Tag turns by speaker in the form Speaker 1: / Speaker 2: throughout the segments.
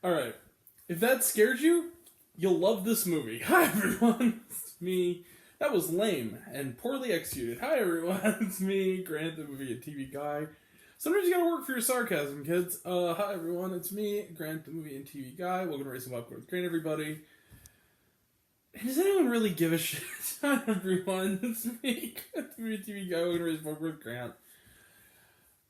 Speaker 1: Alright. If that scared you, you'll love this movie. Hi, everyone. It's me. That was lame and poorly executed. Hi, everyone. It's me, Grant, the movie and TV guy. Sometimes you gotta work for your sarcasm, kids. Hi, everyone. It's me, Grant, the movie and TV guy. Welcome to Racing Popcorn with Grant, everybody. And does anyone really give a shit? Hi, everyone. It's me, Grant, the movie and TV guy. Welcome to Racing Popcorn with Grant.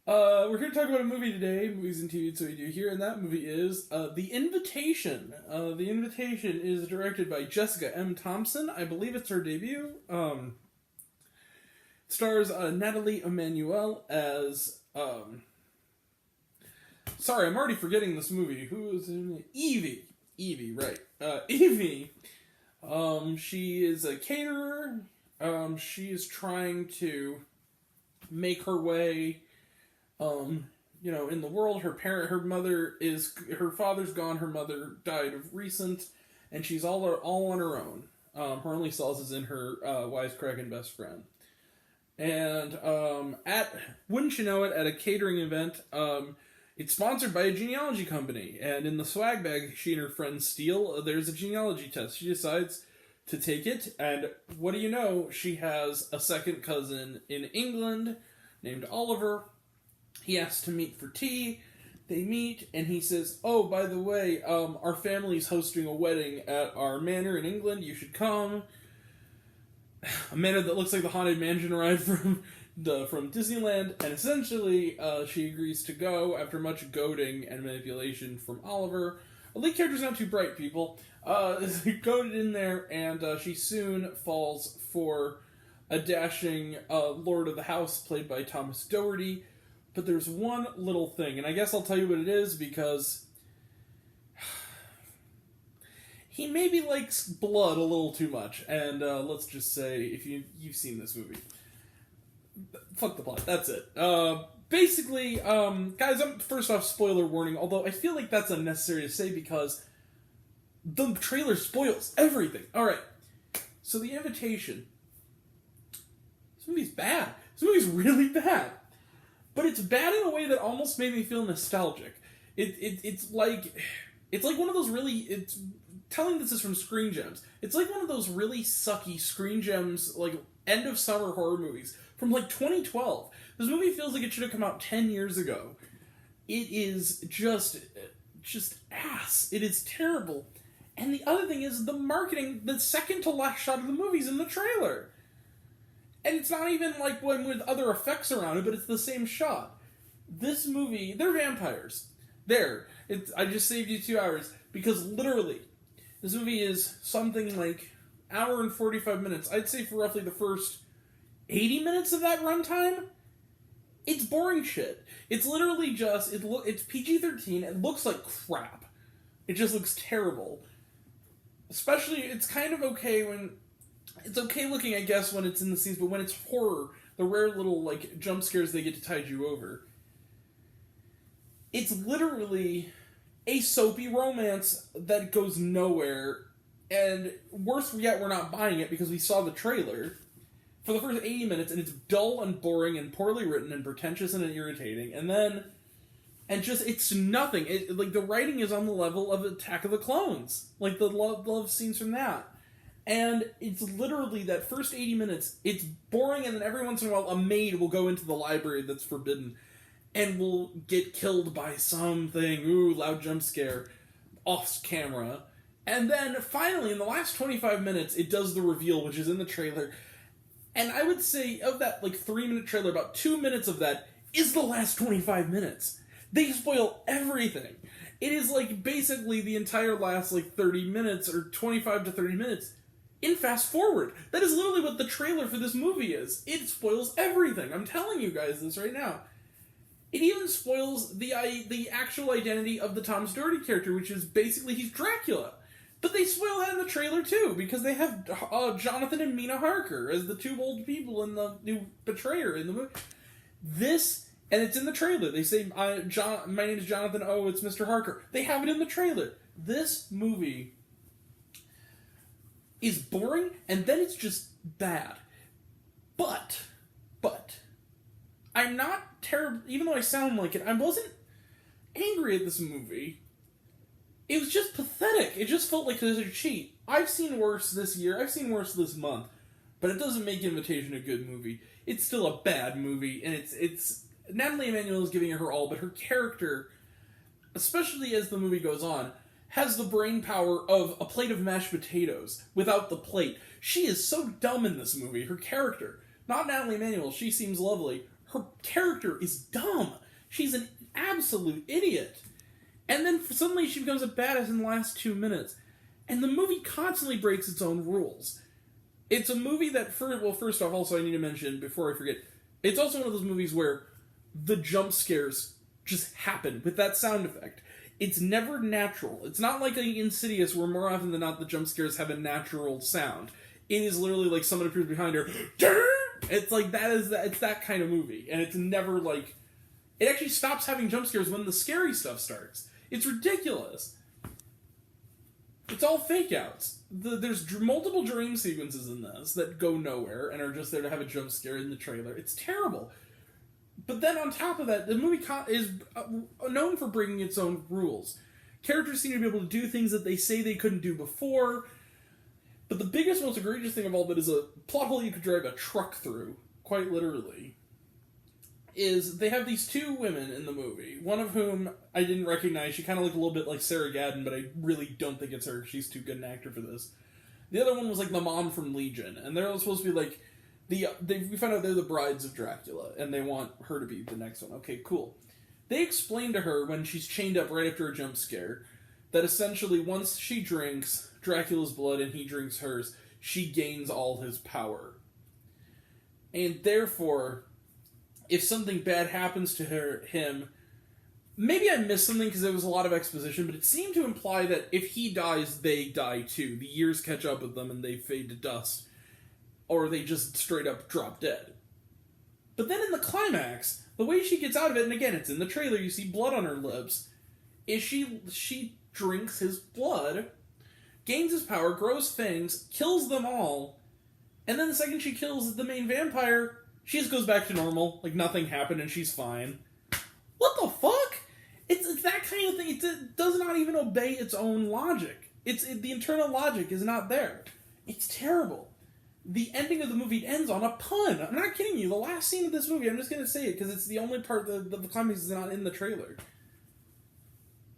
Speaker 1: We're here to talk about a movie today, movies and TV, so we do here, and that movie is The Invitation. The Invitation is directed by Jessica M. Thompson. I believe it's her debut. It stars Natahlie Emmanuel as, sorry, I'm already forgetting this movie. Who is in it? Evie. Evie, right. Evie. She is a caterer. She is trying to make her way in the world. Her father's gone, her mother died of recent, and she's all on her own. Her only solace is in her wisecracking best friend. And wouldn't you know it, at a catering event, it's sponsored by a genealogy company, and in the swag bag she and her friends steal, there's a genealogy test. She decides to take it, and what do you know, she has a second cousin in England named Oliver. He asks to meet for tea. They meet, and he says, oh, by the way, our family's hosting a wedding at our manor in England. You should come. A manor that looks like the Haunted Mansion ride from Disneyland. And essentially, she agrees to go after much goading and manipulation from Oliver. The lead character's not too bright, people. Goaded in there, and she soon falls for a dashing lord of the house played by Thomas Doherty. But there's one little thing, and I guess I'll tell you what it is, because he maybe likes blood a little too much. And let's just say, if you've seen this movie, fuck the plot, that's it. Basically, guys, first off, spoiler warning, although I feel like that's unnecessary to say because the trailer spoils everything. Alright, so The Invitation. This movie's bad. This movie's really bad. But it's bad in a way that almost made me feel nostalgic. It's like one of those really, telling this is from Screen Gems. It's like one of those really sucky Screen Gems, like, end of summer horror movies from like 2012. This movie feels like it should have come out 10 years ago. It is just ass. It is terrible. And the other thing is the marketing, the second to last shot of the movie's in the trailer. And it's not even like one with other effects around it, but it's the same shot. This movie, they're vampires. I just saved you 2 hours, because literally, this movie is something like hour and 45 minutes. I'd say for roughly the first 80 minutes of that runtime, it's boring shit. It's literally just, it's PG-13, it looks like crap. It just looks terrible. Especially, it's kind of okay when... It's okay looking, I guess, when it's in the scenes, but when it's horror, the rare little, like, jump scares they get to tide you over. It's literally a soapy romance that goes nowhere, and worse yet, we're not buying it because we saw the trailer for the first 80 minutes, and it's dull and boring and poorly written and pretentious and irritating, it's nothing. Like, the writing is on the level of Attack of the Clones, like the love scenes from that. And it's literally that first 80 minutes, it's boring, and then every once in a while a maid will go into the library that's forbidden and will get killed by something, loud jump scare, off camera. And then finally, in the last 25 minutes, it does the reveal, which is in the trailer. And I would say, of that 3-minute trailer, about 2 minutes of that is the last 25 minutes. They spoil everything. It is basically the entire last 30 minutes, or 25 to 30 minutes, in fast forward. That is literally what the trailer for this movie is. It spoils everything. I'm telling you guys this right now. It even spoils the actual identity of the Thomas Doherty character, which is basically he's Dracula. But they spoil that in the trailer too, because they have Jonathan and Mina Harker as the two old people in the new betrayer in the movie. And it's in the trailer. They say, my name is Jonathan, oh, it's Mr. Harker. They have it in the trailer. This movie is boring, and then it's just bad. But, I'm not terrible, even though I sound like it, I wasn't angry at this movie. It was just pathetic. It just felt like it was a cheat. I've seen worse this year. I've seen worse this month. But it doesn't make Invitation a good movie. It's still a bad movie, and it's Nathalie Emmanuel is giving it her all, but her character, especially as the movie goes on, has the brain power of a plate of mashed potatoes without the plate. She is so dumb in this movie. Her character, not Nathalie Emmanuel, she seems lovely. Her character is dumb. She's an absolute idiot. And then suddenly she becomes a badass in the last 2 minutes. And the movie constantly breaks its own rules. It's a movie that, first off, also I need to mention, before I forget, it's also one of those movies where the jump scares just happen with that sound effect. It's never natural. It's not like Insidious, where more often than not the jump scares have a natural sound. It is literally like someone appears behind her. It's like it's that kind of movie. And it's never like... It actually stops having jump scares when the scary stuff starts. It's ridiculous. It's all fake outs. There's multiple dream sequences in this that go nowhere and are just there to have a jump scare in the trailer. It's terrible. But then on top of that, the movie is known for breaking its own rules. Characters seem to be able to do things that they say they couldn't do before. But the biggest, most egregious thing of all of it is a plot hole you could drive a truck through, quite literally. Is they have these two women in the movie, one of whom I didn't recognize. She kind of looked a little bit like Sarah Gadon, but I really don't think it's her. She's too good an actor for this. The other one was like the mom from Legion, and they're supposed to be like we found out they're the brides of Dracula, and they want her to be the next one. Okay, cool. They explain to her when she's chained up right after a jump scare that essentially once she drinks Dracula's blood and he drinks hers, she gains all his power, and therefore, if something bad happens to him, maybe I missed something because there was a lot of exposition, but it seemed to imply that if he dies, they die too. The years catch up with them and they fade to dust. Or they just straight up drop dead. But then in the climax, the way she gets out of it, and again, it's in the trailer, you see blood on her lips, is she drinks his blood, gains his power, grows fangs, kills them all, and then the second she kills the main vampire, she just goes back to normal, like nothing happened and she's fine. What the fuck? It's that kind of thing. It does not even obey its own logic. The internal logic is not there. It's terrible. The ending of the movie ends on a pun. I'm not kidding you. The last scene of this movie, I'm just going to say it because it's the only part that the climax is not in the trailer.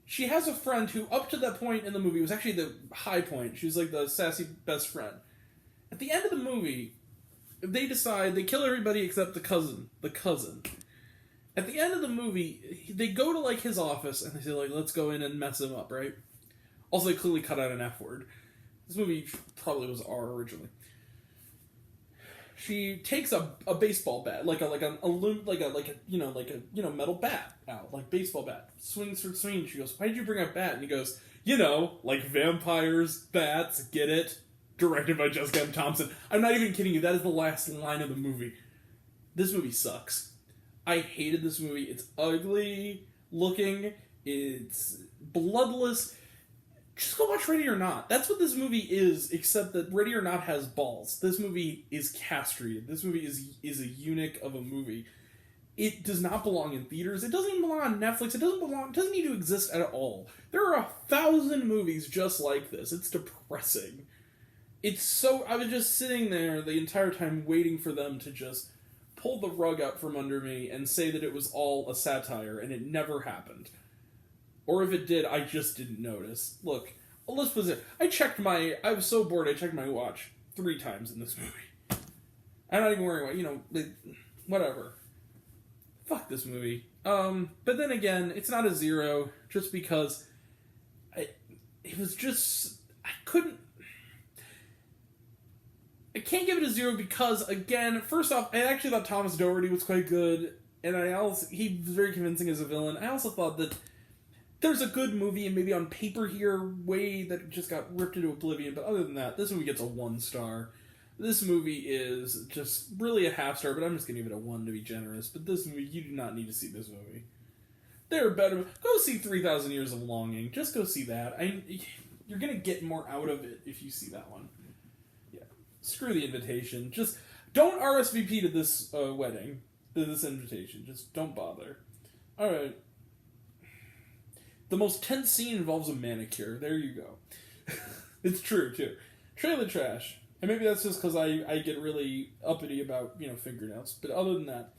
Speaker 1: She has a friend who, up to that point in the movie, was actually the high point. She was like the sassy best friend. At the end of the movie, they decide, they kill everybody except the cousin. At the end of the movie, they go to, like, his office, and they say, like, let's go in and mess him up, right? Also, they clearly cut out an F word. This movie probably was R originally. She takes a baseball bat, like a metal bat out, like baseball bat. Swings for swing. She goes, why did you bring a bat? And he goes, like vampires, bats, get it? Directed by Jessica M. Thompson. I'm not even kidding you. That is the last line of the movie. This movie sucks. I hated this movie. It's ugly looking. It's bloodless. Just go watch Ready or Not. That's what this movie is, except that Ready or Not has balls. This movie is castrated. This movie is a eunuch of a movie. It does not belong in theaters. It doesn't even belong on Netflix. It doesn't need to exist at all. There are 1,000 movies just like this. It's depressing. I was just sitting there the entire time waiting for them to just pull the rug out from under me and say that it was all a satire, and it never happened. Or if it did, I just didn't notice. Look, let's put it. I was so bored, I checked my watch 3 times in this movie. I'm not even wearing whatever. Fuck this movie. But then again, it's not a 0, just because I can't give it a 0 because, again, first off, I actually thought Thomas Doherty was quite good, and he was very convincing as a villain. I also thought that there's a good movie, and maybe on paper here, way that just got ripped into oblivion, but other than that, this movie gets a 1 star. This movie is just really a half star, but I'm just going to give it a 1 to be generous. But this movie, you do not need to see this movie. There are better... Go see 3,000 Years of Longing. Just go see that. You're going to get more out of it if you see that one. Screw the invitation. Just don't RSVP to this to this invitation. Just don't bother. Alright. The most tense scene involves a manicure. There you go. It's true, too. Trailer trash. And maybe that's just because I get really uppity about, fingernails. But other than that,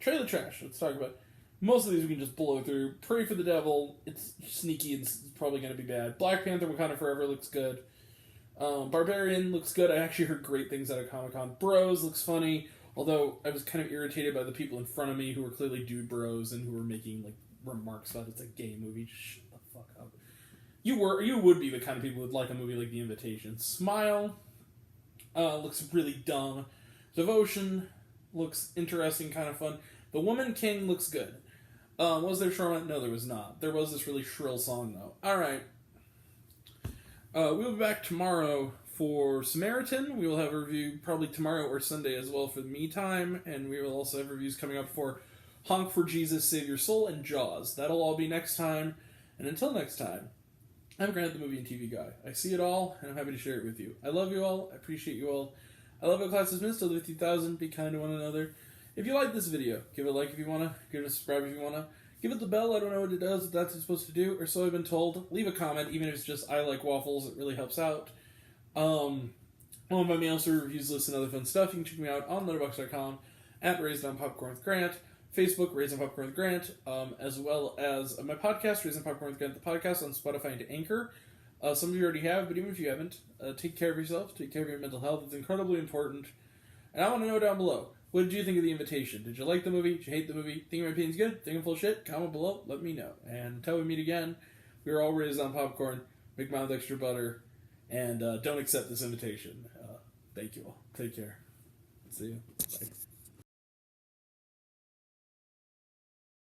Speaker 1: trailer trash. Let's talk about. Most of these we can just blow through. Pray for the Devil. It's sneaky and it's probably going to be bad. Black Panther Wakanda Forever looks good. Barbarian looks good. I actually heard great things out of Comic-Con. Bros looks funny. Although I was kind of irritated by the people in front of me who were clearly dude bros and who were making remarks about it's a gay movie. Shut the fuck up. You would be the kind of people who would like a movie like The Invitation. Smile looks really dumb. Devotion looks interesting, kind of fun. The Woman King looks good. Was there Charlotte? No, there was not. There was this really shrill song, though. Alright. We'll be back tomorrow for Samaritan. We will have a review probably tomorrow or Sunday as well for Me Time. And we will also have reviews coming up for Honk for Jesus, Save Your Soul, and Jaws. That'll all be next time. And until next time, I'm Grant, the movie and TV guy. I see it all, and I'm happy to share it with you. I love you all. I appreciate you all. I love how class is missed. I live 50,000. Be kind to one another. If you like this video, give it a like if you want to. Give it a subscribe if you want to. Give it the bell. I don't know what it does, if that's what it's supposed to do, or so I've been told. Leave a comment, even if it's just I like waffles. It really helps out. All of my mails, reviews, lists, and other fun stuff. You can check me out on letterboxd.com, at Raised on Popcorn with Grant, Facebook, Raised on Popcorn with Grant, as well as my podcast, Raised on Popcorn with Grant, the podcast on Spotify and Anchor. Some of you already have, but even if you haven't, take care of yourself, take care of your mental health. It's incredibly important. And I want to know down below, what did you think of The Invitation? Did you like the movie? Did you hate the movie? Think my opinion's good? Think I'm full of shit? Comment below. Let me know. And until we meet again, we are all raised on popcorn. Make mine with extra butter. And don't accept this invitation. Thank you all. Take care. See you. Bye.